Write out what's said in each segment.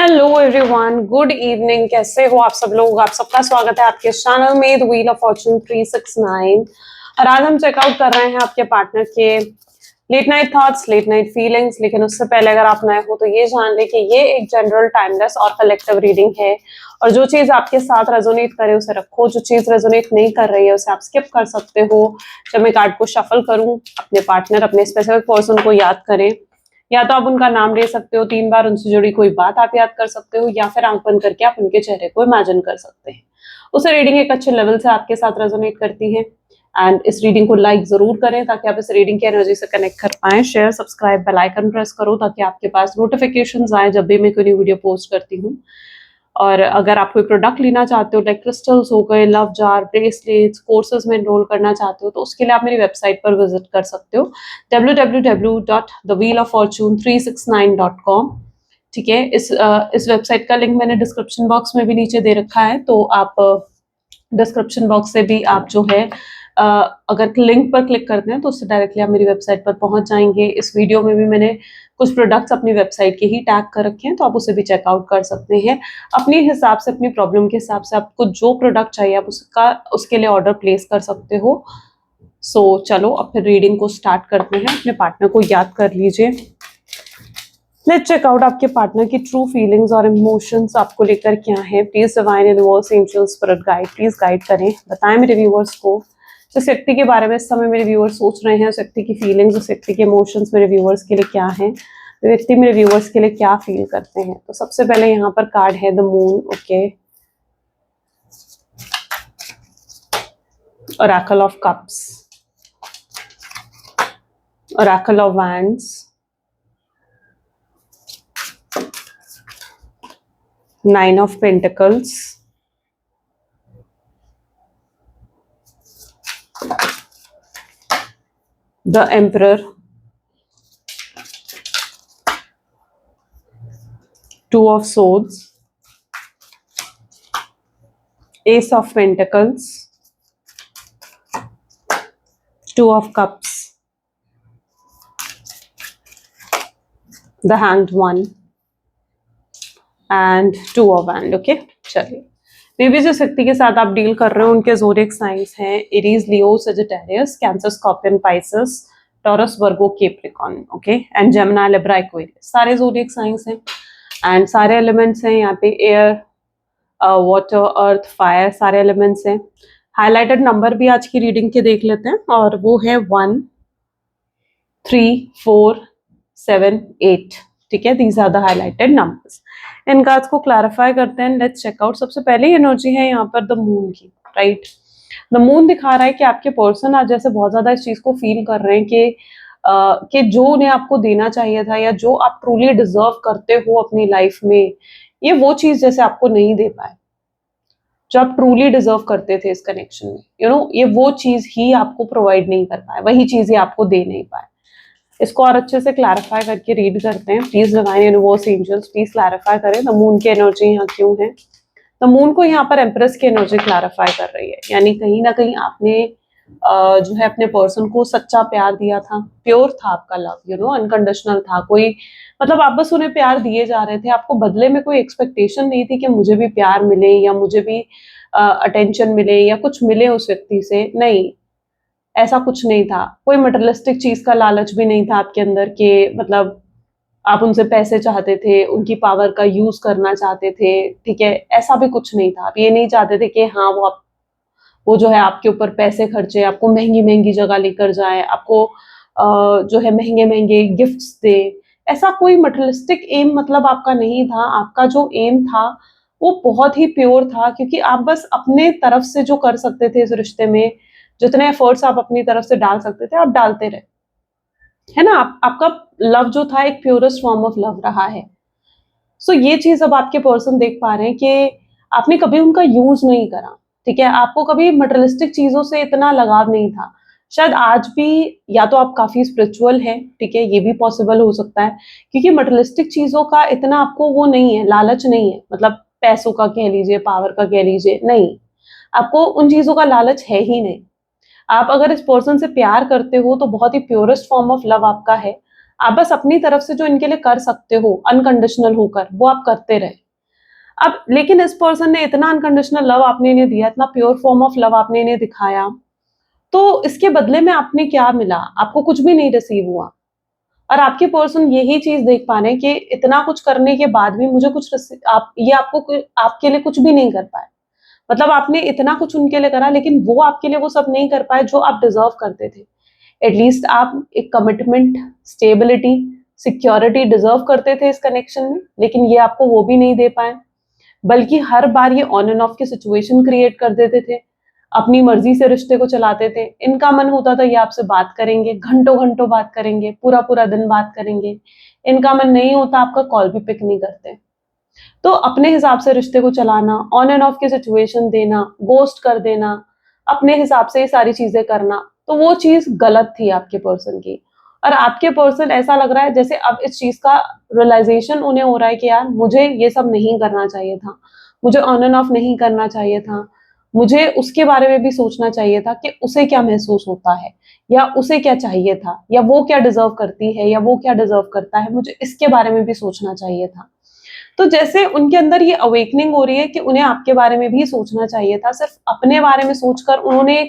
Hello everyone, good evening. कैसे हो आप सब लोग? आप सबका स्वागत है आपके चैनल में द व्हील ऑफ फॉर्चून 369। और आज हम चेकआउट कर रहे हैं आपके पार्टनर के late night thoughts, late night feelings. लेकिन उससे पहले अगर आप नए हो तो ये जान ले कि ये एक जनरल, टाइमलेस और कलेक्टिव रीडिंग है। और जो चीज आपके साथ रेजोनेट करे उसे रखो, जो चीज रेजोनेट नहीं कर रही है उसे आप स्किप कर सकते हो। जब मैं कार्ड को शफल करूं, अपने पार्टनर, अपने स्पेसिफिक पर्सन को याद करें। या तो आप उनका नाम ले सकते हो, 3 बार उनसे जुड़ी कोई बात आप याद कर सकते हो, या फिर आंख बंद करके आप उनके चेहरे को इमेजिन कर सकते हैं। उसे रीडिंग एक अच्छे लेवल से आपके साथ रेजोनेट करती है। एंड इस रीडिंग को लाइक जरूर करें ताकि आप इस रीडिंग की एनर्जी से कनेक्ट कर पाएं। Share, subscribe, bell icon press करो ताकि आपके पास नोटिफिकेशंस आए जब भी मैं कोई वीडियो पोस्ट करती हूँ। और अगर आप कोई प्रोडक्ट लेना चाहते हो, लाइक क्रिस्टल्स हो गए, लव जार, ब्रेसलेट्स, कोर्सेज में एनरोल करना चाहते हो, तो उसके लिए आप मेरी वेबसाइट पर विजिट कर सकते हो www.thewheeloffortune369.com। ठीक है, इस वेबसाइट का लिंक मैंने डिस्क्रिप्शन बॉक्स में भी नीचे दे रखा है, तो आप डिस्क्रिप्शन बॉक्स से भी आप जो है अगर लिंक पर क्लिक करते हैं तो उससे डायरेक्टली आप मेरी वेबसाइट पर पहुंच जाएंगे। इस वीडियो में भी मैंने कुछ प्रोडक्ट्स अपनी वेबसाइट के ही टैग कर रखे हैं, तो आप उसे भी चेकआउट कर सकते हैं अपने हिसाब से, अपनी प्रॉब्लम के हिसाब से। आपको जो प्रोडक्ट चाहिए आप उसके लिए ऑर्डर प्लेस कर सकते हो। सो चलो अब फिर रीडिंग को स्टार्ट करते हैं। अपने पार्टनर को याद कर लीजिए। लेट्स चेक आउट आपके पार्टनर की ट्रू फीलिंग्स और इमोशंस आपको लेकर क्या है। Please divine universe, angels, spirit guide, please guide करें, बताएं मेरे व्यूअर्स को जिस व्यक्ति के बारे में इस समय मेरे व्यूअर्स सोच रहे हैं, उस व्यक्ति की फीलिंग्स, उस व्यक्ति के इमोशंस मेरे व्यूअर्स के लिए क्या है, व्यक्ति मेरे व्यूअर्स के लिए क्या फील करते हैं। तो सबसे पहले यहाँ पर कार्ड है the moon. Okay, Oracle of cups, Oracle of wands, nine of pentacles, the emperor, two of swords, ace of pentacles, two of cups, the hanged one and two of wands। Okay, चलिए। May B जिस व्यक्ति के साथ आप deal कर रहे हो उनके ज़ोडिएक साइंस हैं Aries, Leo, Sagittarius, cancer, scorpion, Pisces, taurus, Virgo, Capricorn. Okay, and Gemini, Libra, Aquarius, सारे ज़ोडिएक साइंस हैं। एंड सारे एलिमेंट्स हैं यहाँ पे, एयर, वाटर, अर्थ, फायर, सारे एलिमेंट्स हैं। हाईलाइटेड नंबर भी आज की रीडिंग के देख लेते हैं, और वो है 1, 3, 4, 7, 8। ठीक है, these are the highlighted numbers. इन कार्ड्स को क्लैरिफाई करते हैं। Let's check out. सबसे पहले एनर्जी है यहाँ पर द मून की, राइट। द मून दिखा रहा है कि आपके पर्सन आज जैसे बहुत ज्यादा इस चीज को फील कर रहे हैं कि जो उन्हें आपको देना चाहिए था, या जो आप ट्रूली डिजर्व करते हो अपनी लाइफ में, ये वो चीज जैसे आपको नहीं दे पाए जो आप ट्रूली डिजर्व करते थे इस कनेक्शन में। ये वो चीज ही आपको प्रोवाइड नहीं कर पाए, वही चीज ही आपको दे नहीं पाए। इसको और अच्छे से क्लैरिफाई करके रीड करते हैं। Please divine universe, angels, please clarify करें द मून की एनर्जी यहाँ क्यों है। द मून को यहाँ पर एम्प्रेस की एनर्जी क्लैरिफाई कर रही है, यानी कहीं ना कहीं आपने जो है अपने पर्सन को सच्चा प्यार दिया था, प्योर था आपका लव, अनकंडीशनल था। कोई मतलब आप बस उन्हें प्यार दिए जा रहे थे, आपको बदले में कोई एक्सपेक्टेशन नहीं थी कि मुझे भी प्यार मिले या मुझे भी अटेंशन मिले या कुछ मिले उस व्यक्ति से। नहीं, ऐसा कुछ नहीं था। कोई मटेरियलिस्टिक चीज का लालच भी नहीं था आपके अंदर के मतलब आप उनसे पैसे चाहते थे, उनकी पावर का यूज करना चाहते थे। ठीक है, ऐसा भी कुछ नहीं था। आप ये नहीं चाहते थे कि हाँ वो जो है आपके ऊपर पैसे खर्चे, आपको महंगी महंगी जगह लेकर जाए, आपको जो है महंगे महंगे गिफ्ट्स दे। ऐसा कोई मटेरियलिस्टिक एम मतलब आपका नहीं था। आपका जो एम था वो बहुत ही प्योर था, क्योंकि आप बस अपने तरफ से जो कर सकते थे इस रिश्ते में, जितने एफर्ट्स आप अपनी तरफ से डाल सकते थे आप डालते रहे, है ना। आपका लव जो था एक प्योरेस्ट फॉर्म ऑफ लव रहा है। सो ये चीज अब आपके पर्सन देख पा रहे हैं कि आपने कभी उनका यूज नहीं करा। ठीक है, आपको कभी मटेरियलिस्टिक चीजों से इतना लगाव नहीं था। शायद आज भी, या तो आप काफी स्पिरिचुअल हैं, ठीक है, ये भी पॉसिबल हो सकता है, क्योंकि मटेरियलिस्टिक चीजों का इतना आपको वो नहीं है, लालच नहीं है। मतलब पैसों का कह लीजिए, पावर का कह लीजिए, नहीं, आपको उन चीजों का लालच है ही नहीं। आप अगर इस पर्सन से प्यार करते हो तो बहुत ही प्योरेस्ट फॉर्म ऑफ लव आपका है। आप बस अपनी तरफ से जो इनके लिए कर सकते हो अनकंडीशनल होकर, वो आप करते रहे। अब लेकिन इस पर्सन ने इतना अनकंडीशनल लव आपने इन्हें दिया, इतना प्योर फॉर्म ऑफ लव आपने इन्हें दिखाया, तो इसके बदले में आपने क्या मिला? आपको कुछ भी नहीं रिसीव हुआ। और आपके पर्सन यही चीज़ देख पा रहे हैं कि इतना कुछ करने के बाद भी मुझे कुछ आप ये आपको आपके लिए कुछ भी नहीं कर पाए। मतलब आपने इतना कुछ उनके लिए करा, लेकिन वो आपके लिए वो सब नहीं कर पाए जो आप डिज़र्व करते थे। एटलीस्ट आप एक कमिटमेंट, स्टेबिलिटी, सिक्योरिटी डिज़र्व करते थे इस कनेक्शन में, लेकिन ये आपको वो भी नहीं दे पाए। बल्कि हर बार ये ऑन एंड ऑफ की सिचुएशन क्रिएट कर देते थे। अपनी मर्ज़ी से रिश्ते को चलाते थे। इनका मन होता था ये आपसे बात करेंगे, घंटों-घंटों बात करेंगे, पूरा-पूरा दिन बात करेंगे। इनका मन नहीं होता, आपका कॉल भी पिक नहीं करते। तो अपने हिसाब से रिश्ते को चलाना, ऑन एंड ऑफ की सिचुएशन देना, घोस्ट कर देना, अपने हिसाब से ये सारी चीज़ें करना, तो वो चीज़ गलत थी आपके पर्सन की। और आपके पर्सन ऐसा लग रहा है जैसे अब इस चीज़ का रियलाइज़ेशन उन्हें हो रहा है कि यार मुझे ये सब नहीं करना चाहिए था। मुझे ऑन एंड ऑफ नहीं करना चाहिए था। मुझे उसके बारे में भी सोचना चाहिए था कि उसे क्या महसूस होता है, या उसे क्या चाहिए था, या वो क्या डिज़र्व करती है, या वो क्या डिज़र्व करता है, मुझे इसके बारे में भी सोचना चाहिए था। तो जैसे उनके अंदर ये अवेकनिंग हो रही है कि उन्हें आपके बारे में भी सोचना चाहिए था, सिर्फ अपने बारे में सोचकर उन्होंने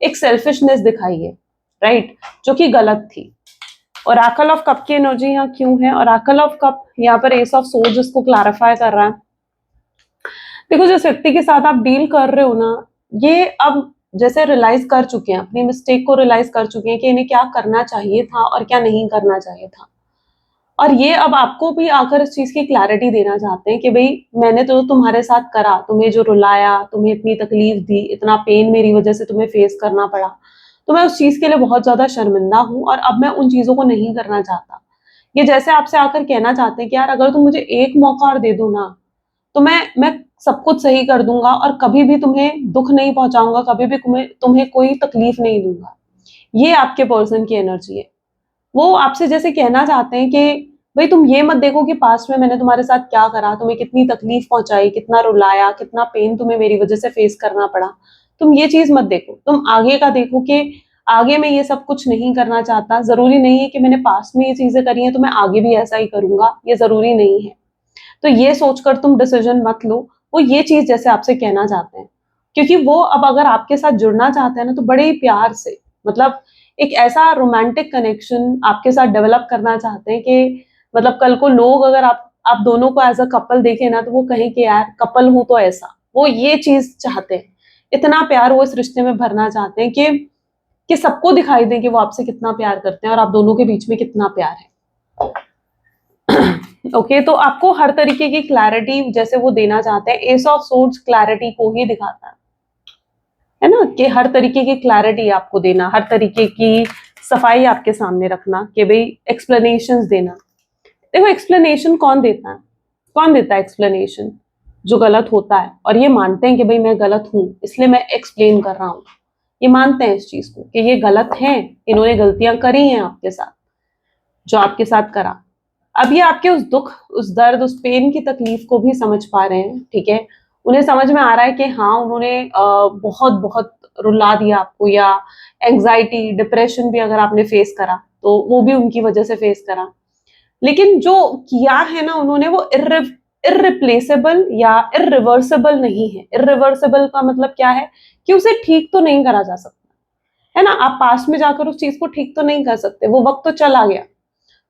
एक सेल्फिशनेस दिखाई है, राइट? जो कि गलत थी। ओरेकल ऑफ कप की एनर्जी यहाँ क्यों है? ओरेकल ऑफ कप यहाँ पर एस ऑफ सोर्ड्स इसको क्लैरिफाई कर रहा है। देखो, जिस व्यक्ति के साथ आप डील कर रहे हो ना, ये अब जैसे रियलाइज कर चुके हैं, अपनी मिस्टेक को रियलाइज कर चुके हैं कि इन्हें क्या करना चाहिए था और क्या नहीं करना चाहिए था। और ये अब आपको भी आकर इस चीज़ की क्लैरिटी देना चाहते हैं कि भई मैंने तो तुम्हारे साथ करा, तुम्हें जो रुलाया, तुम्हें इतनी तकलीफ दी, इतना पेन मेरी वज़ह से तुम्हें फेस करना पड़ा, तो मैं उस चीज़ के लिए बहुत ज़्यादा शर्मिंदा हूँ और अब मैं उन चीज़ों को नहीं करना चाहता। ये जैसे आपसे आकर कहना चाहते हैं कि यार अगर तुम मुझे एक मौका और दे दो ना, तो मैं सब कुछ सही कर दूँगा और कभी भी तुम्हें दुःख नहीं पहुँचाऊँगा, कभी भी तुम्हें तुम्हें कोई तकलीफ नहीं दूँगा। ये आपके पर्सन की एनर्जी है। वो आपसे जैसे कहना चाहते हैं कि भई तुम ये मत देखो कि पास्ट में मैंने तुम्हारे साथ क्या करा, तुम्हें कितनी तकलीफ पहुँचाई, कितना रुलाया, कितना पेन तुम्हें मेरी वज़ह से फेस करना पड़ा। तुम ये चीज़ मत देखो, तुम आगे का देखो कि आगे मैं ये सब कुछ नहीं करना चाहता। ज़रूरी नहीं है कि मैंने पास्ट में ये चीज़ें करी हैं तो मैं आगे भी ऐसा ही करूँगा, ये ज़रूरी नहीं है। तो ये सोचकर तुम डिसीज़न मत लो। वो ये चीज़ जैसे आपसे कहना चाहते हैं। क्योंकि वो अब अगर आपके साथ जुड़ना चाहते हैं ना, तो बड़े ही प्यार से, मतलब एक ऐसा रोमांटिक कनेक्शन आपके साथ डेवलप करना चाहते हैं कि मतलब कल को लोग अगर आप दोनों को एज़ अ कपल देखें ना, तो वो कहें कि यार कपल हूँ तो ऐसा। वो ये चीज़ चाहते हैं। इतना प्यार वो इस रिश्ते में भरना चाहते हैं कि सबको दिखाई दे कि वो आपसे कितना प्यार करते हैं और आप दोनों के बीच में कितना प्यार है। ओके, तो आपको हर तरीके की क्लैरिटी जैसे वो देना चाहते हैं, एस ऑफ सोर्ड्स क्लैरिटी को ही दिखाता है ना? कि हर तरीके की क्लैरिटी आपको देना, हर तरीके की सफाई आपके सामने रखना कि भई एक्सप्लेनेशंस देना। देखो, एक्सप्लेनेशन कौन देता है? कौन देता है एक्सप्लेनेशन? जो गलत होता है और ये मानते हैं कि भई मैं गलत हूँ, इसलिए मैं एक्सप्लेन कर रहा हूँ। ये मानते हैं इस चीज़ को कि ये गलत हैं, इन्होंने गलतियाँ करी हैं आपके साथ, जो आपके साथ करा। अब ये आपके उस दुःख, उस दर्द, उस पेन की तकलीफ को भी समझ पा रहे हैं, ठीक है? उन्हें समझ में आ रहा है कि हाँ, उन्होंने बहुत-बहुत रुला दिया आपको, या एंग्ज़ायटी, डिप्रेशन भी अगर आपने फेस करा, तो वो भी उनकी वजह से फेस करा। लेकिन जो किया है ना उन्होंने, वो इर्रिप्लेसेबल या इर्रिवर्सिबल नहीं है। इर्रिवर्सिबल का मतलब क्या है? कि उसे ठीक तो नहीं करा जा सकता, है ना? आप पास्ट में जाकर उस चीज़ को ठीक तो नहीं कर सकते, वो वक़्त तो चला गया।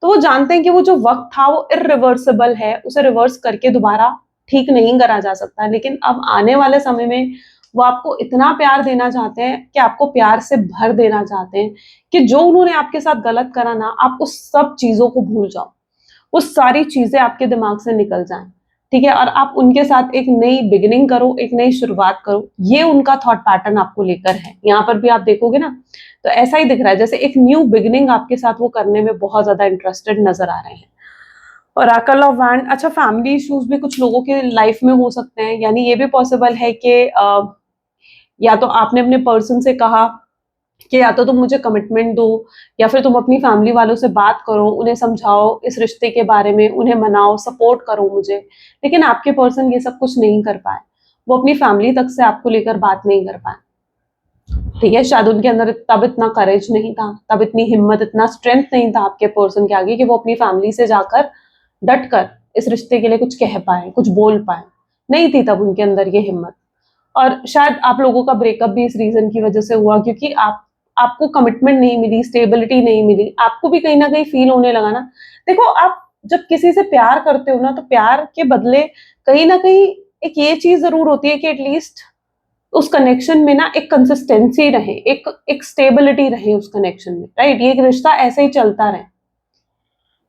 तो वो जानते हैं कि वो जो वक़्त था वो इर्रिवर्सिबल है, उसे रिवर्स करके दोबारा ठीक नहीं करा जा सकता। लेकिन अब आने वाले समय में वो आपको इतना प्यार देना चाहते हैं कि आपको प्यार से भर देना चाहते हैं कि जो उन्होंने आपके साथ गलत करा ना, आप उस सब चीज़ों को भूल जाओ। वो सारी चीज़ें आपके दिमाग से निकल जाएँ, ठीक है? और आप उनके साथ एक नई बिगिनिंग करो, एक नई शुरुआत करो। ये उनका थॉट पैटर्न आपको लेकर है। यहाँ पर भी आप देखोगे ना, तो ऐसा ही दिख रहा है जैसे एक न्यू बिगिनिंग आपके साथ वो करने में बहुत ज़्यादा इंटरेस्टेड नज़र आ रहे हैं। ओरेकल ऑफ वैंड, अच्छा, फैमिली इश्यूज़ भी कुछ लोगों के लाइफ में हो सकते हैं। यानी ये भी पॉसिबल है कि या तो आपने अपने पर्सन से कहा कि या तो तुम मुझे कमिटमेंट दो, या फिर तुम अपनी फैमिली वालों से बात करो, उन्हें समझाओ इस रिश्ते के बारे में, उन्हें मनाओ, सपोर्ट करो मुझे। लेकिन आपके पर्सन ये सब कुछ नहीं कर पाए। वो अपनी फैमिली तक से आपको लेकर बात नहीं कर पाए। ठीक है, शायद उनके अंदर तब इतना करेज नहीं था, तब इतनी हिम्मत, इतना स्ट्रेंथ नहीं था आपके पर्सन के आगे कि वो अपनी फैमिली से जाकर डट कर इस रिश्ते के लिए कुछ कह पाए, कुछ बोल पाए। नहीं थी तब उनके अंदर ये हिम्मत। और शायद आप लोगों का ब्रेकअप भी इस रीजन की वजह से हुआ, क्योंकि आपको कमिटमेंट नहीं मिली, स्टेबिलिटी नहीं मिली, आपको भी कहीं ना कहीं फील होने लगा ना। देखो, आप जब किसी से प्यार करते हो ना, तो प्यार के बदले कहीं ना कहीं एक ये चीज जरूर होती है कि एटलीस्ट उस कनेक्शन में ना एक कंसिस्टेंसी रहे, एक एक स्टेबिलिटी रहे उस कनेक्शन में, राइट? ये एक रिश्ता ऐसे ही चलता रहे।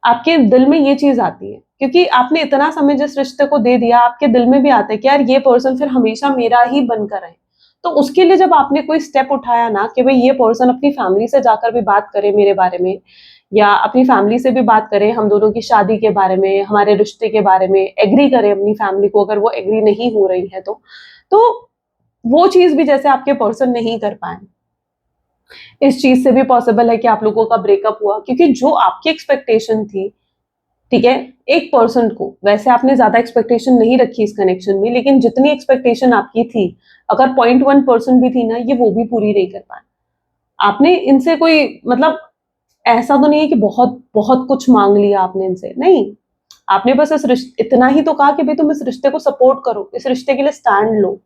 आपके दिल में ये चीज आती है, क्योंकि आपने इतना समय जिस रिश्ते को दे दिया, आपके दिल में भी आता है कि यार ये पर्सन फिर हमेशा मेरा ही बनकर रहे। तो उसके लिए जब आपने कोई स्टेप उठाया ना कि भाई ये पर्सन अपनी फैमिली से जाकर भी बात करे मेरे बारे में, या अपनी फैमिली से भी बात करे हम दोनों की शादी के बारे में, हमारे रिश्ते के बारे में, एग्री करे अपनी फैमिली को, अगर वो एग्री नहीं हो रही है तो वो चीज भी जैसे आपके पर्सन नहीं कर पाए। इस चीज से भी पॉसिबल है कि आप लोगों का ब्रेकअप हुआ, क्योंकि जो आपकी एक्सपेक्टेशन थी, ठीक है, एक पर्सन को वैसे आपने ज्यादा एक्सपेक्टेशन नहीं रखी इस कनेक्शन में, लेकिन जितनी एक्सपेक्टेशन आपकी थी, अगर 0.1% भी थी ना, ये वो भी पूरी नहीं कर पाए। आपने इनसे कोई मतलब ऐसा तो नहीं है कि बहुत बहुत कुछ मांग लिया आपने इनसे, नहीं। आपने बस इस रिश्ते इतना ही तो कहा कि भाई तुम इस रिश्ते को सपोर्ट करो, इस रिश्ते के लिए स्टैंड लो,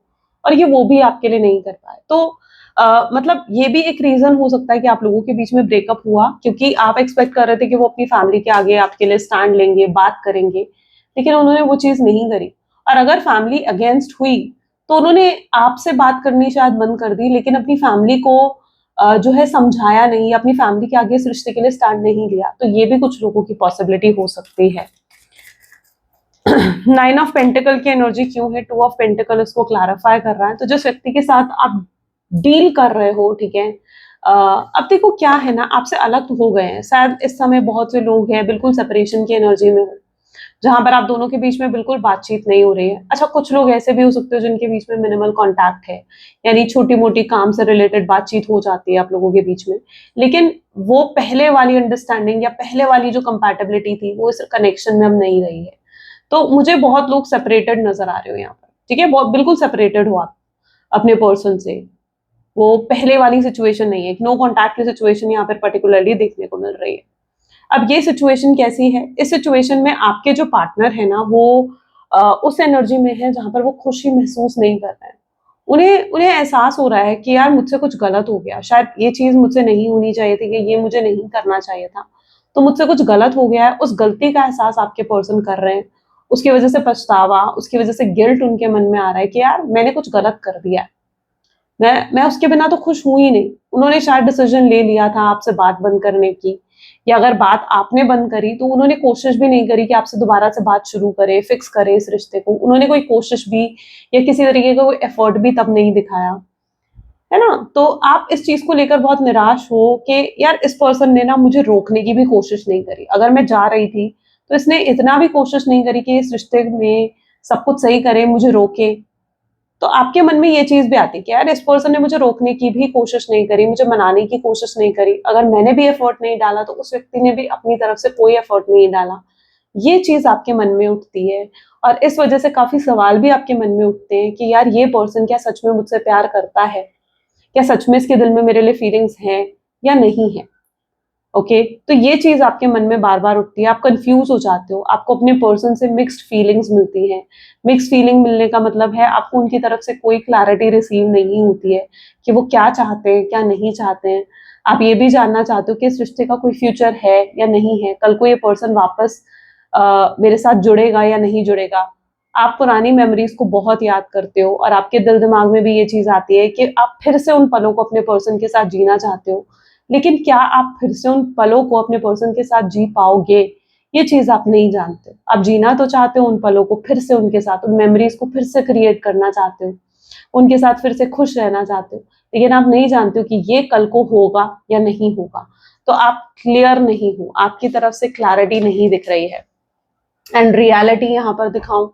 और ये वो भी आपके लिए नहीं कर पाए। तो मतलब ये भी एक रीजन हो सकता है कि आप लोगों के बीच में ब्रेकअप हुआ, क्योंकि आप एक्सपेक्ट कर रहे थे कि वो अपनी फैमिली के आगे आपके लिए स्टैंड लेंगे, बात करेंगे, लेकिन उन्होंने वो चीज नहीं करी। और अगर फैमिली अगेंस्ट हुई, तो उन्होंने आपसे बात करनी शायद बंद कर दी, लेकिन अपनी फैमिली को जो है समझाया नहीं, अपनी फैमिली के आगे इस रिश्ते के लिए स्टैंड नहीं लिया। तो ये भी कुछ लोगों की पॉसिबिलिटी हो सकती है। 9 ऑफ पेंटिकल की एनर्जी क्यों है? 2 ऑफ पेंटिकल इसको क्लैरिफाई कर रहा है। तो जिस व्यक्ति के साथ आप डील कर रहे हो, ठीक है, अब देखो क्या है ना, आपसे अलग तो हो गए हैं शायद। इस समय बहुत से लोग हैं बिल्कुल सेपरेशन की एनर्जी में हो, जहां पर आप दोनों के बीच में बिल्कुल बातचीत नहीं हो रही है। अच्छा, कुछ लोग ऐसे भी हो सकते हो जिनके बीच में मिनिमल कांटेक्ट है, यानी छोटी मोटी काम से रिलेटेड बातचीत हो जाती है आप लोगों के बीच में, लेकिन वो पहले वाली अंडरस्टैंडिंग या पहले वाली जो कंपैटिबिलिटी थी, वो इस कनेक्शन में अब नहीं रही है। तो मुझे बहुत लोग सेपरेटेड नजर आ रहे हो यहाँ पर, ठीक है, बहुत बिल्कुल सेपरेटेड हो आप अपने पर्सन से। वो पहले वाली सिचुएशन नहीं है, नो कॉन्टैक्ट की सिचुएशन यहाँ पर पर्टिकुलरली देखने को मिल रही है। अब ये सिचुएशन कैसी है? इस सिचुएशन में आपके जो पार्टनर है ना, वो उस एनर्जी में है जहां पर वो खुशी महसूस नहीं कर रहे हैं। उन्हें उन्हें एहसास हो रहा है कि यार मुझसे कुछ गलत हो गया, शायद ये चीज मुझसे नहीं होनी चाहिए थी, कि ये मुझे नहीं करना चाहिए था, तो मुझसे कुछ गलत हो गया है। उस गलती का एहसास आपके पर्सन कर रहे हैं, उसकी वजह से पछतावा, उसकी वजह से गिल्ट उनके मन में आ रहा है कि यार मैंने कुछ गलत कर दिया है, मैं उसके बिना तो खुश हूं ही नहीं। उन्होंने शायद डिसीजन ले लिया था आपसे बात बंद करने की, या अगर बात आपने बंद करी तो उन्होंने कोशिश भी नहीं करी कि आपसे दोबारा से बात शुरू करे, फिक्स करे इस रिश्ते को। उन्होंने कोई कोशिश भी या किसी तरीके का कोई एफर्ट भी तब नहीं दिखाया, है ना? तो आप इस चीज को लेकर बहुत निराश हो कि यार इस पर्सन ने ना मुझे रोकने की भी कोशिश नहीं करी। अगर मैं जा रही थी तो इसने इतना भी कोशिश नहीं करी कि इस रिश्ते में सब कुछ सही करे, मुझे रोके। तो आपके मन में ये चीज़ भी आती है कि यार इस पर्सन ने मुझे रोकने की भी कोशिश नहीं करी, मुझे मनाने की कोशिश नहीं करी। अगर मैंने भी एफर्ट नहीं डाला तो उस व्यक्ति ने भी अपनी तरफ से कोई एफर्ट नहीं डाला। ये चीज़ आपके मन में उठती है, और इस वजह से काफ़ी सवाल भी आपके मन में उठते हैं कि यार ये पर्सन क्या सच में मुझसे प्यार करता है? क्या सच में इसके दिल में मेरे लिए फीलिंग्स हैं या नहीं है? ओके, तो ये चीज आपके मन में बार बार उठती है, आप कंफ्यूज हो जाते हो, आपको अपने पर्सन से मिक्स्ड फीलिंग्स मिलती हैं। मिक्स्ड फीलिंग मिलने का मतलब है आपको उनकी तरफ से कोई क्लैरिटी रिसीव नहीं होती है कि वो क्या चाहते हैं, क्या नहीं चाहते हैं। आप ये भी जानना चाहते हो कि इस रिश्ते का कोई फ्यूचर है या नहीं है, कल को ये पर्सन वापस मेरे साथ जुड़ेगा या नहीं जुड़ेगा। आप पुरानी मेमोरीज को बहुत याद करते हो, और आपके दिल दिमाग में भी ये चीज आती है कि आप फिर से उन पलों को अपने पर्सन के साथ जीना चाहते हो, लेकिन क्या आप फिर से उन पलों को अपने पर्सन के साथ जी पाओगे, ये चीज आप नहीं जानते। आप जीना तो चाहते हो उन पलों को फिर से उनके साथ, उन मेमोरीज को फिर से क्रिएट करना चाहते हो, उनके साथ फिर से खुश रहना चाहते हो, लेकिन आप नहीं जानते हो कि ये कल को होगा या नहीं होगा। तो आप क्लियर नहीं हो, आपकी तरफ से क्लैरिटी नहीं दिख रही है। एंड रियलिटी यहाँ पर दिखाऊं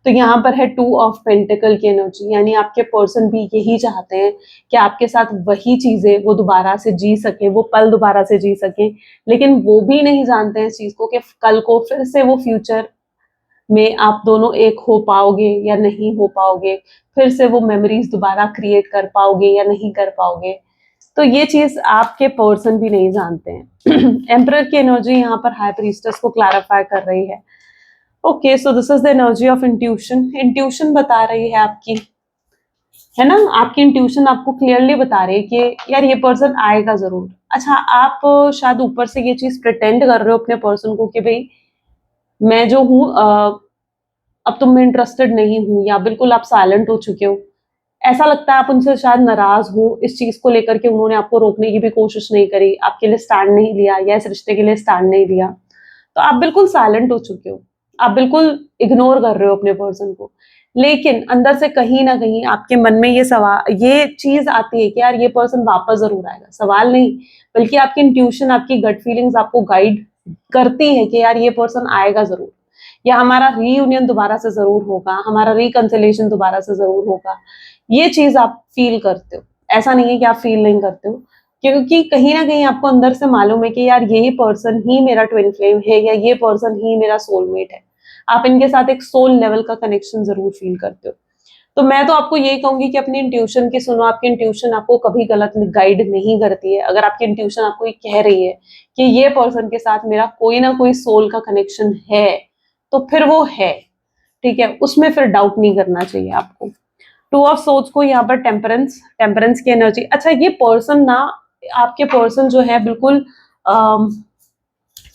तो यहाँ पर है 2 ऑफ पेंटिकल की एनर्जी, यानी आपके पर्सन भी यही चाहते हैं कि आपके साथ वही चीजें वो दोबारा से जी सके, वो पल दोबारा से जी सके, लेकिन वो भी नहीं जानते हैं इस चीज को कि कल को फिर से वो फ्यूचर में आप दोनों एक हो पाओगे या नहीं हो पाओगे, फिर से वो मेमोरीज दोबारा क्रिएट कर पाओगे या नहीं कर पाओगे, तो ये चीज आपके पर्सन भी नहीं जानते हैं। एम्परर की एनर्जी यहाँ पर हाई प्रीस्टेस को क्लैरिफाई कर रही है। Okay, so this is the energy of intuition. Intuition बता रही है आपकी, है ना, आपकी इंट्यूशन आपको क्लियरली बता रही है कि यार ये पर्सन आएगा जरूर। अच्छा, आप शायद ऊपर से ये चीज प्रिटेंड कर रहे हो अपने पर्सन को कि भाई मैं जो हूँ अब तुम में इंटरेस्टेड नहीं हूँ, या बिल्कुल आप साइलेंट हो चुके हो। ऐसा लगता है आप उनसे शायद नाराज हो इस चीज को लेकर के, उन्होंने आपको रोकने की भी कोशिश नहीं करी, आपके लिए स्टैंड नहीं लिया या इस रिश्ते के लिए स्टैंड नहीं लिया, तो आप बिल्कुल साइलेंट हो चुके हो, आप बिल्कुल इग्नोर कर रहे हो अपने पर्सन को। लेकिन अंदर से कहीं ना कहीं आपके मन में ये सवाल, ये चीज आती है कि यार ये पर्सन वापस जरूर आएगा। सवाल नहीं, बल्कि आपकी इंट्यूशन, आपकी गट फीलिंग्स आपको गाइड करती है कि यार ये पर्सन आएगा जरूर, या हमारा रीयूनियन दोबारा से जरूर होगा, हमारा रिकंसिलिएशन दोबारा से जरूर होगा। ये चीज आप फील करते हो, ऐसा नहीं है कि आप फील नहीं करते हो, क्योंकि कहीं ना कहीं आपको अंदर से मालूम है कि यार यही पर्सन ही मेरा ट्विन फ्लेम है, या ये पर्सन ही मेरा सोलमेट है। आप इनके साथ एक सोल लेवल का कनेक्शन जरूर फील करते हो। तो मैं तो आपको यही कहूंगी कि अपनी इंट्यूशन की सुनो। आपकी इंट्यूशन आपको कभी गलत गाइड नहीं करती है। अगर आपकी इंट्यूशन आपको ये कह रही है कि ये पर्सन के साथ मेरा कोई ना कोई सोल का कनेक्शन है, तो फिर वो है, ठीक है, उसमें फिर डाउट नहीं करना चाहिए आपको। टू ऑफ सोर्ड्स को यहाँ पर टेम्परेंस, टेम्परेंस की एनर्जी। अच्छा, ये पर्सन ना, आपके पर्सन जो है बिल्कुल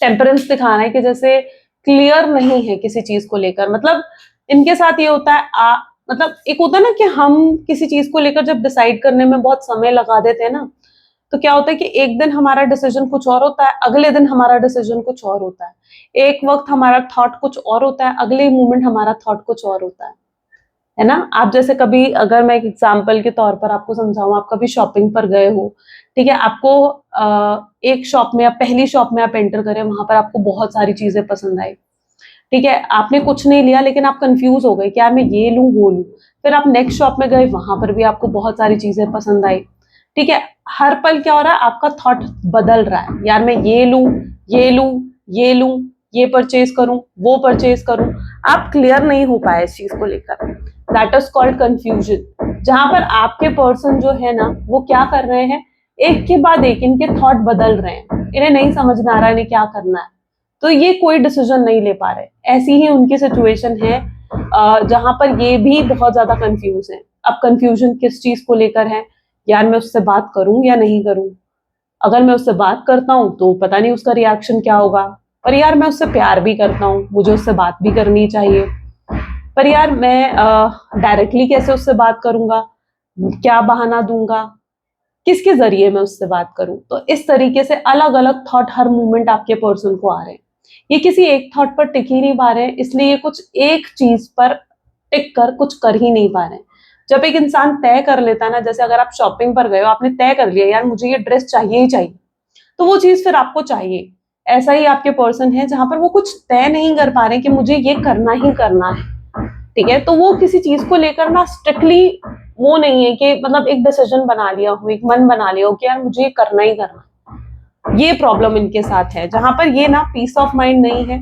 टेम्परेंस दिखा रहा है कि जैसे क्लियर नहीं है किसी चीज को लेकर। मतलब इनके साथ ये होता है, मतलब एक होता है ना कि हम किसी चीज को लेकर जब डिसाइड करने में बहुत समय लगा देते हैं ना, तो क्या होता है कि एक दिन हमारा डिसीजन कुछ और होता है, अगले दिन हमारा डिसीजन कुछ और होता है। एक वक्त हमारा थॉट कुछ और होता है, अगले मोमेंट हमारा थॉट कुछ और होता है ना। आप जैसे कभी, अगर मैं एक एग्जांपल के तौर पर आपको समझाऊं, आप कभी शॉपिंग पर गए हो, ठीक है, आपको एक शॉप में, आप पहली शॉप में आप एंटर करें, वहां पर आपको बहुत सारी चीजें पसंद आई, ठीक है, आपने कुछ नहीं लिया, लेकिन आप कंफ्यूज हो गए क्या मैं ये लूं वो लूं। फिर आप नेक्स्ट शॉप में गए, वहां पर भी आपको बहुत सारी चीजें पसंद आई, ठीक है। हर पल क्या हो रहा है, आपका थॉट बदल रहा है, यार मैं ये लूं, ये लूं, ये लूं, ये परचेज करूं, वो परचेज करूं। आप क्लियर नहीं हो पाए इस चीज को लेकर, दैट इज कॉल्ड कंफ्यूजन। जहां पर आपके पर्सन जो है ना, वो क्या कर रहे हैं, एक के बाद एक इनके थॉट बदल रहे हैं, इन्हें नहीं समझ में आ रहा है इन्हें क्या करना है, तो ये कोई डिसीजन नहीं ले पा रहे। ऐसी ही उनकी सिचुएशन है जहां पर ये भी बहुत ज्यादा कंफ्यूज है। अब कंफ्यूजन किस चीज को लेकर है, यार मैं उससे बात करूं या नहीं करूं। अगर मैं उससे बात करता हूं तो पता नहीं उसका रिएक्शन क्या होगा, पर यार मैं उससे प्यार भी करता हूं, मुझे उससे बात भी करनी चाहिए, पर यार मैं डायरेक्टली कैसे उससे बात करूंगा, क्या बहाना दूंगा, किसके जरिए मैं उससे बात करूं। तो इस तरीके से अलग अलग थॉट हर मोमेंट आपके पर्सन को आ रहे हैं। ये किसी एक थॉट पर टिक ही नहीं पा रहे हैं, इसलिए ये कुछ एक चीज पर टिक कर कुछ कर ही नहीं पा रहे हैं। जब एक इंसान तय कर लेता है ना, जैसे अगर आप शॉपिंग पर गए हो, आपने तय कर लिया यार मुझे ये ड्रेस चाहिए ही चाहिए, तो वो चीज फिर आपको चाहिए। ऐसा ही आपके पर्सन है जहां पर वो कुछ तय नहीं कर पा रहे कि मुझे ये करना ही करना है, ठीक है। तो वो किसी चीज को लेकर ना स्ट्रिक्टली वो नहीं है कि मतलब एक डिसीजन बना लिया हो, एक मन बना लिया हो कि यार मुझे ये करना ही करना। ये प्रॉब्लम इनके साथ है, जहां पर ये ना पीस ऑफ माइंड नहीं है,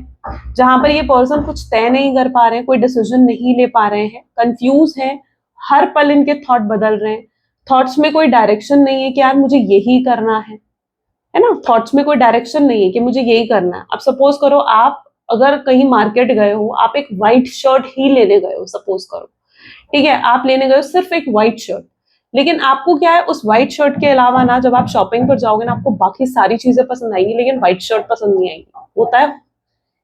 जहां पर ये पर्सन कुछ तय नहीं कर पा रहे हैं, कोई डिसीजन नहीं ले पा रहे हैं, कंफ्यूज है, हर पल इनके थॉट बदल रहे हैं। थॉट्स में कोई डायरेक्शन नहीं है कि यार मुझे यही करना है ना। थॉट्स में कोई डायरेक्शन नहीं है कि मुझे यही करना है। अब सपोज करो आप अगर कहीं मार्केट गए हो, आप एक व्हाइट शर्ट ही लेने गए हो, सपोज करो, ठीक है, आप लेने गए हो सिर्फ एक व्हाइट शर्ट, लेकिन आपको क्या है, उस व्हाइट शर्ट के अलावा ना जब आप शॉपिंग पर जाओगे ना, आपको बाकी सारी चीजें पसंद आएंगी, लेकिन व्हाइट शर्ट पसंद नहीं आएगी। होता है,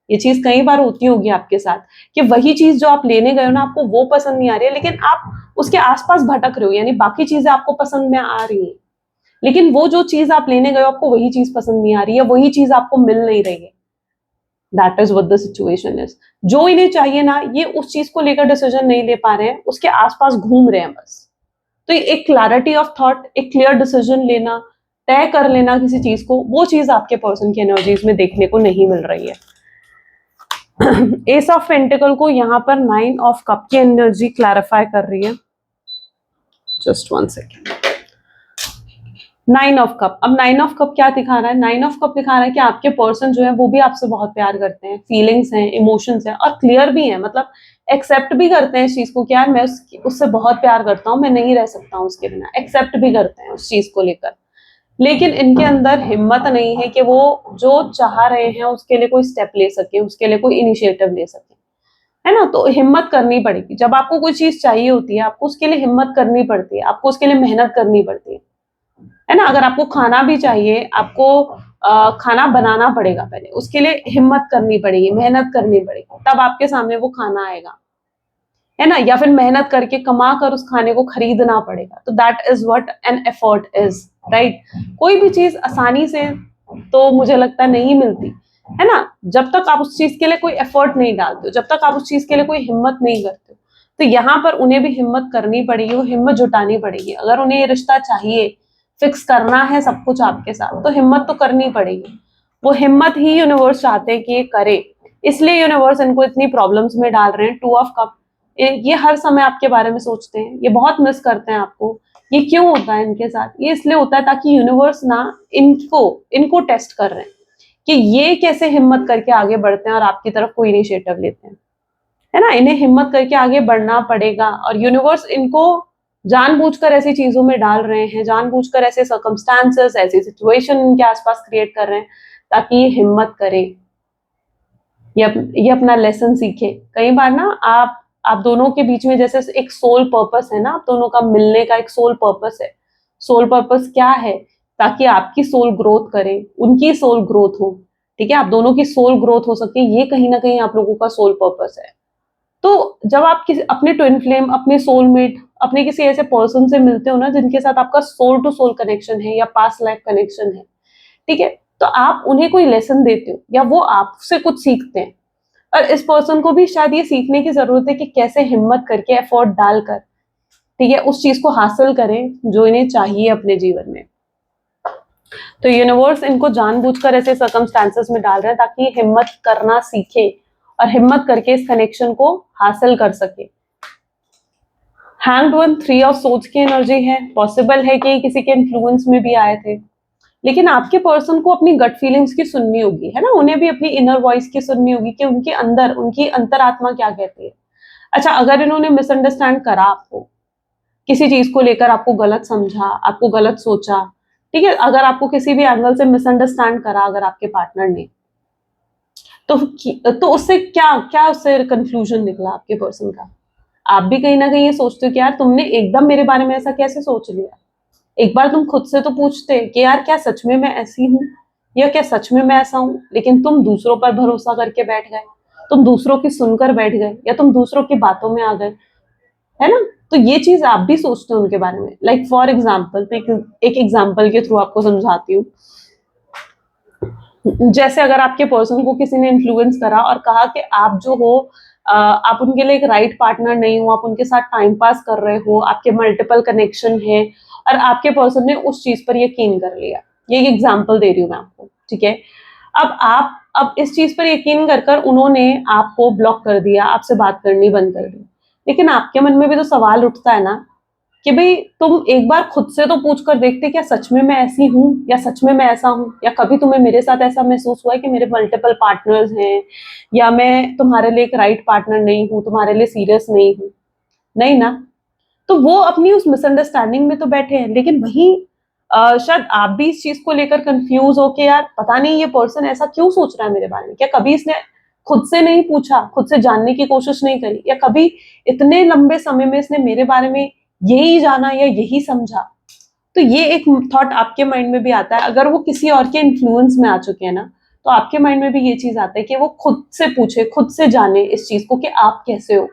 ये चीज कई बार होती होगी आपके साथ कि वही चीज जो आप लेने गए हो ना, आपको वो पसंद नहीं आ रही है, लेकिन आप उसके आसपास भटक रहे हो, यानी बाकी चीजें आपको पसंद में आ रही है, लेकिन वो जो चीज आप लेने गए हो आपको वही चीज पसंद नहीं आ रही है, वही चीज आपको मिल नहीं रही है। That is what the situation is. जो इन्हें चाहिए ना, ये उस चीज को लेकर डिसीजन नहीं ले पा रहे हैं, उसके आसपास घूम रहे हैं बस। तो एक क्लैरिटी ऑफ थॉट, एक क्लियर डिसीजन लेना, तय कर लेना किसी चीज को, वो चीज आपके पर्सन की एनर्जीज में देखने को नहीं मिल रही है। एस ऑफ पेंटिकल को यहाँ पर 9 ऑफ कप की एनर्जी क्लैरिफाई कर रही है। Just 1 second. Nine of cup, अब नाइन ऑफ कप क्या दिखा रहा है? नाइन ऑफ कप दिखा रहा है कि आपके पर्सन जो है वो भी आपसे बहुत प्यार करते हैं, फीलिंग्स हैं, इमोशंस हैं, और क्लियर भी हैं, मतलब एक्सेप्ट भी करते हैं इस चीज को कि यार मैं उससे बहुत प्यार करता हूँ, मैं नहीं रह सकता हूँ उसके बिना, एक्सेप्ट भी करते हैं उस चीज को लेकर। लेकिन इनके अंदर हिम्मत नहीं है कि वो जो चाह रहे हैं उसके लिए कोई स्टेप ले सके, उसके लिए कोई इनिशिएटिव ले सके, है ना? तो हिम्मत करनी पड़ेगी। जब आपको कोई चीज चाहिए होती है, आपको उसके लिए हिम्मत करनी पड़ती है, आपको उसके लिए मेहनत करनी पड़ती है ना? अगर आपको खाना भी चाहिए, आपको खाना बनाना पड़ेगा पहले, उसके लिए हिम्मत करनी पड़ेगी, मेहनत करनी पड़ेगी, तब आपके सामने वो खाना आएगा, है ना? या फिर मेहनत करके कमा कर उस खाने को खरीदना पड़ेगा। तो that is what an effort is, right? कोई भी चीज आसानी से तो मुझे लगता है नहीं मिलती, है ना? जब तक आप उस चीज के लिए कोई एफर्ट नहीं डालते हो, जब तक आप उस चीज के लिए कोई हिम्मत नहीं करते हो, तो यहाँ पर उन्हें भी हिम्मत करनी पड़ेगी, वो हिम्मत जुटानी पड़ेगी। अगर उन्हें ये रिश्ता चाहिए, फिक्स करना है सब कुछ आपके साथ, तो हिम्मत तो करनी पड़ेगी। वो हिम्मत ही यूनिवर्स चाहते हैं कि ये करे, इसलिए यूनिवर्स इनको इतनी प्रॉब्लम्स में डाल रहे हैं। टू ऑफ कप, ये हर समय आपके बारे में सोचते हैं, ये बहुत मिस करते हैं आपको। ये क्यों होता है इनके साथ? ये इसलिए होता है ताकि यूनिवर्स ना इनको इनको टेस्ट कर रहे हैं कि ये कैसे हिम्मत करके आगे बढ़ते हैं और आपकी तरफ कोई इनिशिएटिव लेते हैं, है ना? इन्हें हिम्मत करके आगे बढ़ना पड़ेगा, और यूनिवर्स इनको जानबूझकर ऐसी चीजों में डाल रहे हैं, जानबूझकर ऐसे सर्कमस्टांसेस, ऐसी सिचुएशन इनके आसपास क्रिएट कर रहे हैं ताकि ये हिम्मत करे, ये अपना लेसन सीखे। कई बार ना आप दोनों के बीच में जैसे एक सोल पर्पस है ना, आप दोनों का मिलने का एक सोल पर्पस है। सोल पर्पस क्या है? ताकि आपकी सोल ग्रोथ करे, उनकी सोल ग्रोथ हो, ठीक है? आप दोनों की सोल ग्रोथ हो सके, ये कहीं ना कहीं आप लोगों का सोल पर्पस है। तो जब आप किसी अपने ट्विन फ्लेम, अपने सोलमेट, अपने किसी ऐसे पर्सन से मिलते हो ना जिनके साथ आपका सोल टू सोल कनेक्शन है या पास्ट लाइफ कनेक्शन है, ठीक है? तो आप उन्हें कोई लेसन देते हो या वो आपसे कुछ सीखते हैं, और इस पर्सन को भी शायद ये सीखने की जरूरत है कि कैसे हिम्मत करके एफर्ट डालकर, ठीक है, उस चीज को हासिल करें जो इन्हें चाहिए अपने जीवन में। तो यूनिवर्स इनको जानबूझकर ऐसे सर्कमस्टांसेस में डाल रहे हैं ताकि हिम्मत करना सीखे और हिम्मत करके इस कनेक्शन को हासिल कर सके। Hanged one, three of swords की एनर्जी है। पॉसिबल है कि किसी के इन्फ्लुएंस में भी आए थे, लेकिन आपके पर्सन को अपनी गट फीलिंग्स की सुननी होगी, है ना? उन्हें भी अपनी इनर वॉइस की सुननी होगी कि उनके अंदर उनकी अंतरात्मा क्या कहती है। अच्छा, अगर इन्होंने मिसअंडरस्टैंड करा आपको, किसी चीज को लेकर आपको गलत समझा, आपको गलत सोचा, ठीक है, अगर आपको किसी भी एंगल से मिसअंडरस्टैंड करा अगर आपके पार्टनर ने, तो उससे क्या क्या उससे कंक्लूजन निकला आपके पर्सन का? आप भी कहीं ना कहीं ये सोचते हो कि यार तुमने एकदम मेरे बारे में ऐसा कैसे सोच लिया। एक बार तुम खुद से तो पूछते कि यार क्या सच में मैं ऐसी हूँ, या क्या सच में मैं ऐसा हूँ? लेकिन तुम दूसरों पर भरोसा करके बैठ गए, तुम दूसरों की सुनकर बैठ गए, या तुम दूसरों की बातों में आ गए, है ना? तो ये चीज आप भी सोचते हो उनके बारे में। लाइक फॉर एग्जाम्पल, एक एग्जाम्पल के थ्रू आपको समझाती हूँ। जैसे अगर आपके पर्सन को किसी ने इन्फ्लुएंस करा और कहा कि आप जो हो, आप उनके लिए एक राइट पार्टनर नहीं हो, आप उनके साथ टाइम पास कर रहे हो, आपके मल्टीपल कनेक्शन है, और आपके पर्सन ने उस चीज पर यकीन कर लिया। ये एग्जाम्पल दे रही हूँ मैं आपको, ठीक है? अब इस चीज पर यकीन कर कर उन्होंने आपको ब्लॉक कर दिया, आपसे बात करनी बंद कर दी। लेकिन आपके मन में भी तो सवाल उठता है ना कि भाई तुम एक बार खुद से तो पूछ कर देखते, क्या सच में मैं ऐसी हूँ, या सच में मैं ऐसा हूँ, या कभी तुम्हें मेरे साथ ऐसा महसूस हुआ है कि मेरे मल्टीपल पार्टनर्स हैं, या मैं तुम्हारे लिए एक राइट पार्टनर नहीं हूँ, तुम्हारे लिए सीरियस नहीं हूँ? नहीं ना। तो वो अपनी उस मिसअंडरस्टैंडिंग में तो बैठे हैं, लेकिन वहीं शायद आप भी इस चीज को लेकर कंफ्यूज हो कि यार पता नहीं ये पर्सन ऐसा क्यों सोच रहा है मेरे बारे में। क्या कभी इसने खुद से नहीं पूछा, खुद से जानने की कोशिश नहीं करी, या कभी इतने लंबे समय में इसने मेरे बारे में यही जाना या यही समझा? तो ये एक थॉट आपके माइंड में भी आता है। अगर वो किसी और के इन्फ्लुएंस में आ चुके हैं ना, तो आपके माइंड में भी ये चीज आता है कि वो खुद से पूछे, खुद से जाने इस चीज को कि आप कैसे हो।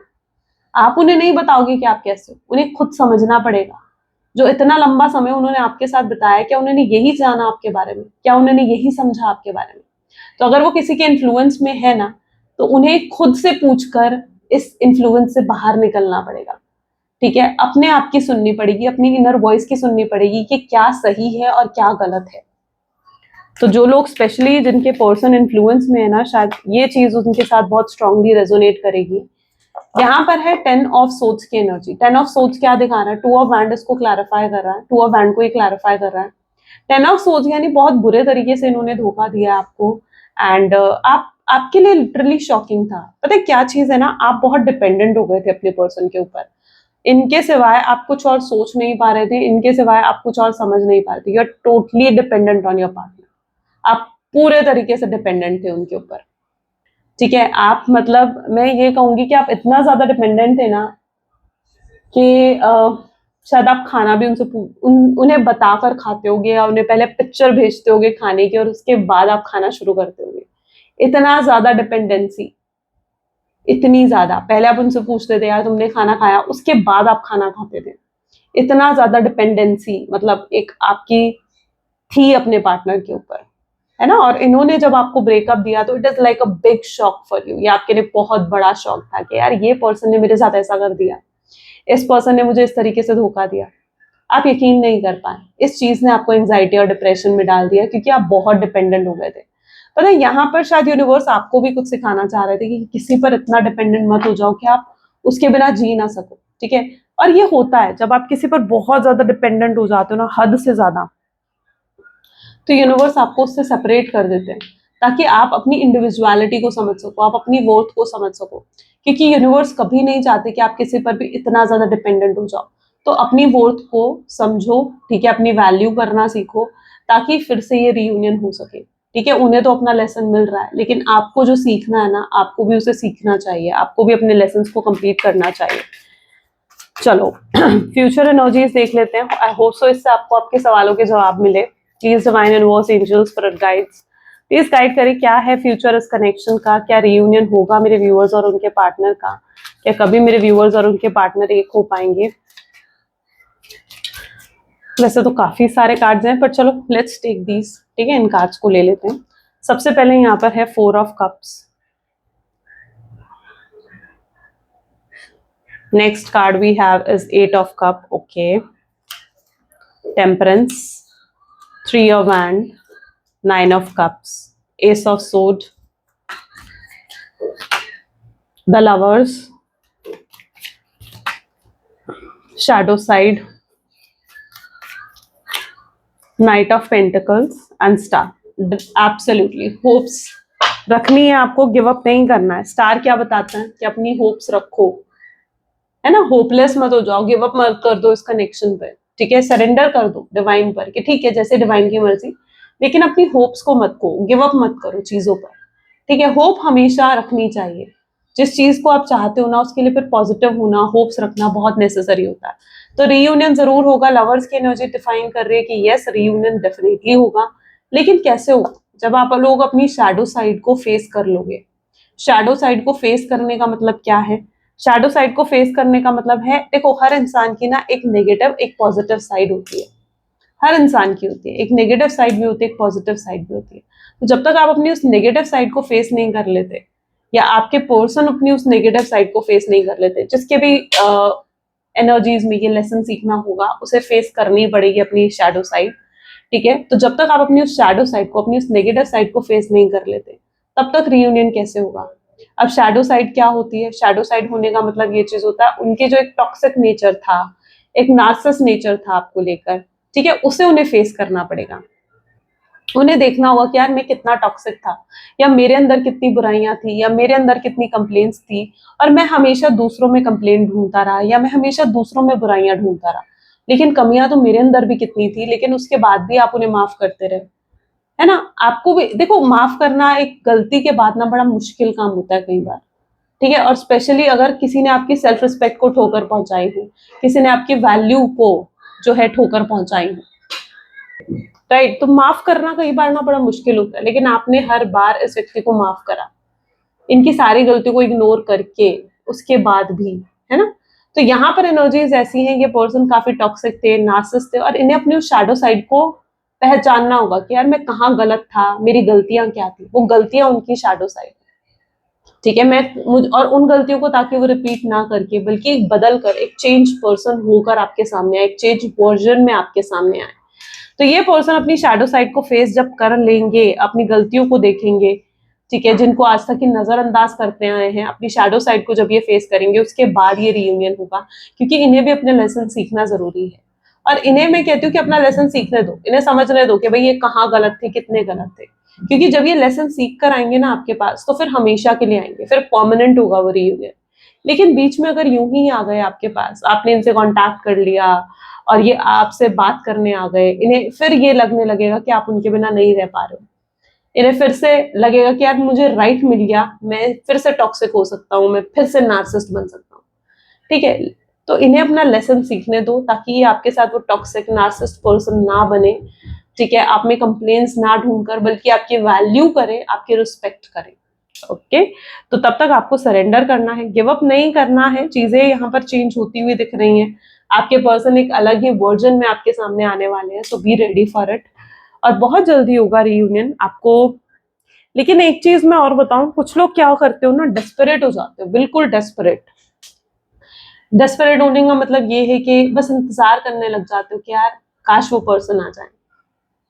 आप उन्हें नहीं बताओगे कि आप कैसे हो, उन्हें खुद समझना पड़ेगा। जो इतना लंबा समय उन्होंने आपके साथ बिताया, क्या उन्होंने यही जाना आपके बारे में, क्या उन्होंने यही समझा आपके बारे में? तो अगर वो किसी के इन्फ्लुएंस में है ना, तो उन्हें खुद से पूछकर इस इन्फ्लुएंस से बाहर निकलना पड़ेगा, ठीक है? अपने आप की सुननी पड़ेगी, अपनी इनर वॉइस की सुननी पड़ेगी कि क्या सही है और क्या गलत है। तो जो लोग स्पेशली जिनके पर्सन इन्फ्लुएंस में है ना, शायद ये चीज उनके साथ बहुत स्ट्रांगली रेजोनेट करेगी। यहाँ पर है 10 ऑफ सोर्ड्स की एनर्जी। 10 ऑफ सोर्ड्स क्या दिखा रहा है? 2 ऑफ वैंड इसको क्लैरिफाई कर रहा है, 2 ऑफ वैंड को ये क्लैरिफाई कर रहा है 10 ऑफ सोर्ड्स यानी बहुत बुरे तरीके से इन्होंने धोखा दिया आपको, एंड आपके लिए लिटरली शॉकिंग था। पता है क्या चीज है ना, आप बहुत डिपेंडेंट हो गए थे अपने पर्सन के ऊपर। इनके सिवाय आप कुछ और सोच नहीं पा रहे थे, इनके सिवाय आप कुछ और समझ नहीं पा रहे थे। You are totally dependent on your partner. आप पूरे तरीके से डिपेंडेंट थे उनके ऊपर, ठीक है। आप मतलब मैं ये कहूंगी कि आप इतना ज्यादा डिपेंडेंट थे ना कि शायद आप खाना भी उन्हें बताकर खाते होगे, या उन्हें पहले पिक्चर भेजते होगे खाने की और उसके बाद आप खाना शुरू करते होगे। इतना ज्यादा डिपेंडेंसी, इतनी ज्यादा। पहले आप उनसे पूछते थे यार तुमने खाना खाया, उसके बाद आप खाना खाते थे। इतना ज्यादा डिपेंडेंसी मतलब एक आपकी थी अपने पार्टनर के ऊपर, है ना। और इन्होंने जब आपको ब्रेकअप दिया तो it is like a big shock for you. ये आपके लिए बहुत बड़ा शॉक था कि यार ये पर्सन ने मेरे साथ ऐसा कर दिया, इस पर्सन ने मुझे इस तरीके से धोखा दिया। आप यकीन नहीं कर पाए, इस चीज ने आपको एंजाइटी और डिप्रेशन में डाल दिया क्योंकि आप बहुत डिपेंडेंट हो गए थे। पता है यहाँ पर शायद यूनिवर्स आपको भी कुछ सिखाना चाह रहे थे कि किसी पर इतना डिपेंडेंट मत हो जाओ कि आप उसके बिना जी ना सको, ठीक है। और ये होता है जब आप किसी पर बहुत ज्यादा डिपेंडेंट हो जाते हो ना, हद से ज्यादा, तो यूनिवर्स आपको उससे सेपरेट कर देते हैं ताकि आप अपनी इंडिविजुअलिटी को समझ सको, आप अपनी वर्थ को समझ सको। क्योंकि यूनिवर्स कभी नहीं चाहते कि आप किसी पर भी इतना ज्यादा डिपेंडेंट हो जाओ। तो अपनी वर्थ को समझो, ठीक है, अपनी वैल्यू करना सीखो ताकि फिर से ये रीयूनियन हो सके, ठीक है। उन्हें तो अपना लेसन मिल रहा है, लेकिन आपको जो सीखना है ना, आपको भी उसे सीखना चाहिए, आपको भी अपने लेसन को कंप्लीट करना चाहिए। चलो फ्यूचर एनर्जीज देख लेते हैं। आई होप सो इससे आपको आपके सवालों के जवाब मिले। Please divine universe angels spirit guides please guide करें क्या है फ्यूचर इस कनेक्शन का। क्या रियूनियन होगा मेरे व्यूअर्स और उनके पार्टनर का? क्या कभी मेरे व्यूअर्स और उनके पार्टनर एक हो पाएंगे? वैसे तो काफी सारे कार्ड्स हैं, पर चलो लेट्स टेक दीज, ठीक है। इन कार्ड्स को ले लेते हैं। सबसे पहले यहाँ पर है 4 of cups. Next card we have is 8 of cup, okay. Temperance, 3 of wand, 9 of cups, ace of sword, the lovers, shadow side, knight of pentacles and star. Absolutely hopes रखनी है आपको, गिव अप नहीं करना है। Star क्या बताता है कि अपनी होप्स रखो, है ना। होपलेस मत हो जाओ, गिव अप मत कर दो इस कनेक्शन पे, ठीक है। सरेंडर कर दो डिवाइन पर कि ठीक है जैसे डिवाइन की मर्जी, लेकिन अपनी होप्स को मत खो, गिव अप मत करो चीजों पर, ठीक है। होप हमेशा रखनी चाहिए। जिस चीज को आप चाहते हो ना उसके लिए फिर पॉजिटिव होना, होप्स रखना बहुत नेसेसरी होता है। तो रीयूनियन जरूर होगा। लवर्स की एनर्जी डिफाइन कर रही है कि यस रीयूनियन डेफिनेटली होगा, लेकिन कैसे होगा? जब आप लोग अपनी शैडो साइड को फेस कर लोगे। शैडो साइड को फेस करने का मतलब क्या है? शैडो साइड को फेस करने का मतलब है, देखो हर इंसान की ना एक नेगेटिव एक पॉजिटिव साइड होती है। हर इंसान की होती है, एक नेगेटिव साइड भी होती है, एक पॉजिटिव साइड भी होती है। तो जब तक आप अपनी उस नेगेटिव साइड को फेस नहीं कर लेते, या आपके पर्सन अपनी उस नेगेटिव साइड को फेस नहीं कर लेते, जिसके भी एनर्जीज में ये लेसन सीखना होगा, उसे फेस करनी पड़ेगी अपनी शैडो साइड, ठीक है। तो जब तक आप अपनी उस शैडो साइड को, अपनी उस नेगेटिव साइड को फेस नहीं कर लेते, तब तक रीयूनियन कैसे होगा? अब शैडो साइड क्या होती है? शैडो साइड होने का मतलब ये चीज होता है उनके जो एक टॉक्सिक नेचर था, एक नार्सिस नेचर था आपको लेकर, ठीक है, उसे उन्हें फेस करना पड़ेगा। उन्हें देखना होगा कि यार मैं कितना टॉक्सिक था, या मेरे अंदर कितनी बुराइयां थी, या मेरे अंदर कितनी कंप्लेंट्स थी, और मैं हमेशा दूसरों में कंप्लेंट ढूंढता रहा, या मैं हमेशा दूसरों में बुराइयां ढूंढता रहा। लेकिन कमियां तो मेरे अंदर भी कितनी थी, लेकिन उसके बाद भी आप उन्हें माफ करते रहे, है ना। आपको भी देखो, माफ करना एक गलती के बाद ना बड़ा मुश्किल काम होता है कई बार, ठीक है। और स्पेशली अगर किसी ने आपकी सेल्फ रिस्पेक्ट को ठोकर पहुंचाई हो, किसी ने आपकी वैल्यू को जो है ठोकर पहुंचाई हो, राइट। तो माफ करना कई बार ना बड़ा मुश्किल होता है, लेकिन आपने हर बार इस व्यक्ति को माफ करा, इनकी सारी गलतियों को इग्नोर करके, उसके बाद भी, है ना। तो यहाँ पर एनर्जीज ऐसी हैं, ये पर्सन काफी टॉक्सिक थे, नार्सिसिस्ट थे, और इन्हें अपनी उस शैडो साइड को पहचानना होगा कि यार मैं कहाँ गलत था, मेरी गलतियां क्या थी। वो गलतियां उनकी शैडो साइड, ठीक है। और उन गलतियों को ताकि वो रिपीट ना करके, बल्कि एक बदल कर, एक चेंज पर्सन होकर आपके सामने आए, एक चेंज वर्जन में आपके सामने आए। तो ये पर्सन अपनी शैडो साइड को फेस जब कर लेंगे, अपनी गलतियों को देखेंगे, ठीक है, जिनको आज तक ये नजरअंदाज करते आए हैं, अपनी शैडो साइड को जब ये फेस करेंगे, उसके बाद ये रियूनियन होगा, क्योंकि इन्हें भी अपने लेसन सीखना जरूरी है। और इन्हें मैं कहती हूँ कि अपना लेसन सीखने दो, इन्हें समझने दो कि भाई ये कहाँ गलत थे, कितने गलत थे। क्योंकि जब ये लेसन सीख कर आएंगे ना आपके पास, तो फिर हमेशा के लिए आएंगे, फिर परमानेंट होगा वो रियूनियन। लेकिन बीच में अगर यूं ही आ गए आपके पास, आपने इनसे कांटेक्ट कर लिया और ये आपसे बात करने आ गए, इन्हें फिर ये लगने लगेगा कि आप उनके बिना नहीं रह पा रहे हो। इन्हें फिर से लगेगा कि यार मुझे राइट मिल गया, मैं फिर से टॉक्सिक हो सकता हूँ, मैं फिर से नार्सिसिस्ट बन सकता हूँ। ठीक है, तो इन्हें अपना लेसन सीखने दो, ताकि ये आपके साथ वो टॉक्सिक नार्सिसिस्ट पर्सन ना बने। ठीक है, आप में कंप्लेंट्स ना ढूंढकर, बल्कि आपकी वैल्यू करे, आपकी रिस्पेक्ट करे। ओके, तो तब तक आपको सरेंडर करना है, गिव अप नहीं करना है। चीजें यहाँ पर चेंज होती हुई दिख रही हैं, आपके पर्सन एक अलग ही वर्जन में आपके सामने आने वाले हैं, सो बी रेडी फॉर इट। और बहुत जल्दी होगा रियूनियन आपको। लेकिन एक चीज मैं और बताऊं, कुछ लोग क्या करते हो ना, डेस्परेट हो जाते हो, बिल्कुल डेस्परेट। डेस्परेट होने का मतलब ये है कि बस इंतजार करने लग जाते हो कि यार काश वो पर्सन आ जाए,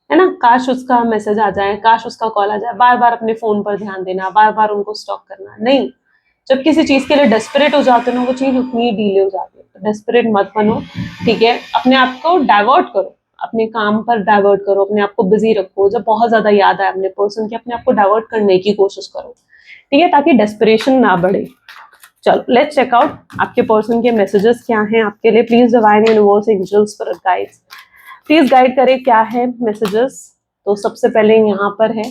है ना, काश उसका मैसेज आ जाए, काश उसका कॉल आ जाए। बार बार अपने फोन पर ध्यान देना, बार बार उनको स्टॉक करना नहीं। जब किसी चीज के लिए डेस्परेट हो जाते हो ना, वो चीज उतनी डिले हो जाती है। तो डेस्परेट मत बनो, ठीक है, अपने आप को डाइवर्ट करो, अपने काम पर डाइवर्ट करो, अपने आप को बिजी रखो। जब बहुत ज्यादा याद आए अपने पर्सन की, अपने आप को डाइवर्ट करने की कोशिश करो, ठीक है, ताकि डेस्परेशन ना बढ़े। चलो लेट्स चेक आउट आपके पर्सन के मैसेजेस क्या हैं आपके लिए। प्लीज divine universe angels spirit guides, please guide करें क्या है मैसेजेस। तो सबसे पहले यहाँ पर है,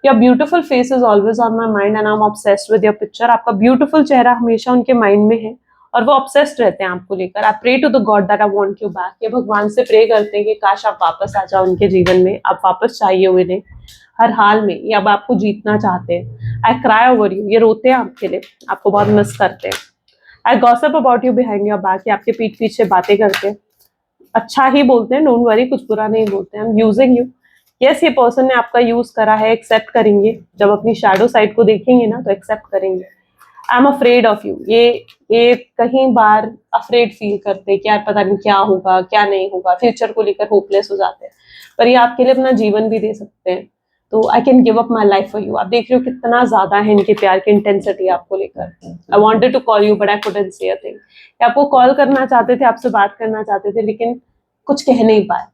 your beautiful face is always on my mind and I am obsessed with your picture. आपका ब्यूटीफुल चेहरा हमेशा उनके माइंड में है और वो ऑब्सेस्ड रहते हैं आपको लेकर। I pray to the god that I want you back. ये भगवान से प्रे करते हैं कि काश आप वापस आ जाओ उनके जीवन में, आप वापस चाहिए हुए इन्हें हर हाल में, ये अब आपको जीतना चाहते हैं। आई क्राई ओवर यू, ये रोते हैं आपके लिए, आपको बहुत मिस करते हैं। I gossip about you behind your back, ये आपके पीठ पीछे बातें करते हैं, अच्छा ही बोलते हैं, डोंट वरी, कुछ बुरा नहीं बोलते हैं। I am using you, yes ये पर्सन ने आपका यूज करा है, एक्सेप्ट करेंगे। जब अपनी शैडो साइड को देखेंगे ना, तो एक्सेप्ट करेंगे। I am afraid of you, ये कहीं बार अफ्रेड फील करते हैं कि यार पता नहीं क्या होगा क्या नहीं होगा, फ्यूचर को लेकर होपलेस हो जाते हैं। पर ये आपके लिए अपना जीवन भी दे सकते हैं। तो I can give up my life for you. आप देख रहे हो कितना ज्यादा है इनके प्यार की इंटेंसिटी आपको लेकर। I wanted to call you but I couldn't say a thing. आपको कॉल करना चाहते थे, आपसे बात करना चाहते थे, लेकिन कुछ कह नहीं पाए।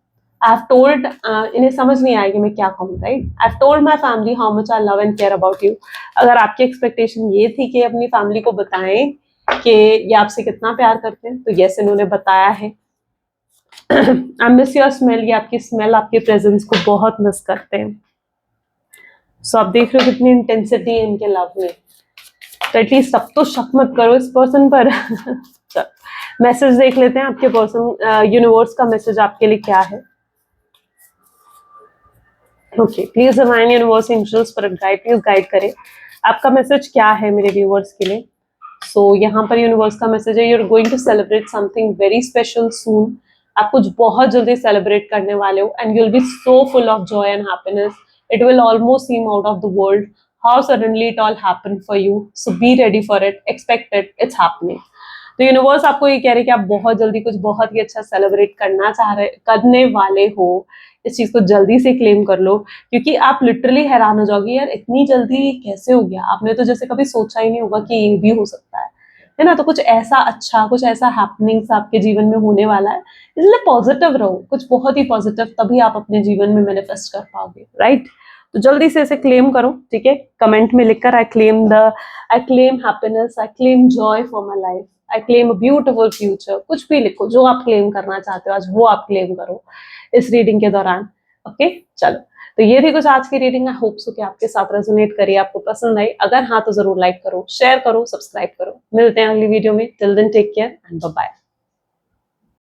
आई हैव टोल्ड, इन्हें समझ नहीं आएगी मैं क्या कहूँ, right. I have told my family how much I love and care about you. अगर आपकी एक्सपेक्टेशन ये थी कि अपनी फैमिली को बताएं कि ये आपसे कितना प्यार करते हैं, तो यस इन्होंने बताया है। आई मिस योर स्मेल, ये आपकी स्मेल, आपके प्रेजेंस को बहुत मिस करते हैं। सो आप देख रहे हो कितनी इंटेंसिटी है इनके लव में। तो एटलीस्ट सब तो शक मत करो इस पर्सन पर। मैसेज देख लेते हैं आपके पर्सन, यूनिवर्स का मैसेज आपके लिए क्या है। Okay, please divine universe angels spirit guide, please guide करें आपका मैसेज क्या है मेरे व्यूअर्स के लिए। सो यहाँ पर यूनिवर्स का मैसेज है, you are going to celebrate something very special soon. आप कुछ बहुत जल्दी सेलिब्रेट करने वाले हो and you will be so full of joy and happiness, it will almost seem out of the world how suddenly it all happen for you. So be ready for it, expect it, it's happening. तो universe आपको ये कह रहे हैं कि आप बहुत जल्दी कुछ बहुत ही अच्छा सेलिब्रेट करने वाले हो। इस चीज को जल्दी से क्लेम कर लो, क्योंकि आप लिटरली हैरान हो जाओगे, यार इतनी जल्दी कैसे हो गया, आपने तो जैसे कभी सोचा ही नहीं होगा कि ये भी हो सकता है ना। तो कुछ ऐसा अच्छा, कुछ ऐसा हैपनिंग्स आपके जीवन में होने वाला है, इसलिए पॉजिटिव रहो, कुछ बहुत ही पॉजिटिव, तभी आप अपने जीवन में मैनिफेस्ट कर पाओगे, राइट। तो जल्दी से इसे क्लेम करो, ठीक है, कमेंट में लिखकर I claim happiness, I claim Joy for my life, I claim a beautiful future. कुछ भी लिखो, जो आप क्लेम करना चाहते हो आज वो आप क्लेम करो इस रीडिंग के दौरान। ओके, चलो, तो ये थी कुछ आज की रीडिंग। आई होप सो कि आपके साथ रेजोनेट करिए, आपको पसंद आई। अगर हाँ तो जरूर लाइक करो, शेयर करो, सब्सक्राइब करो। मिलते हैं अगली वीडियो में। Till then take care and bye bye.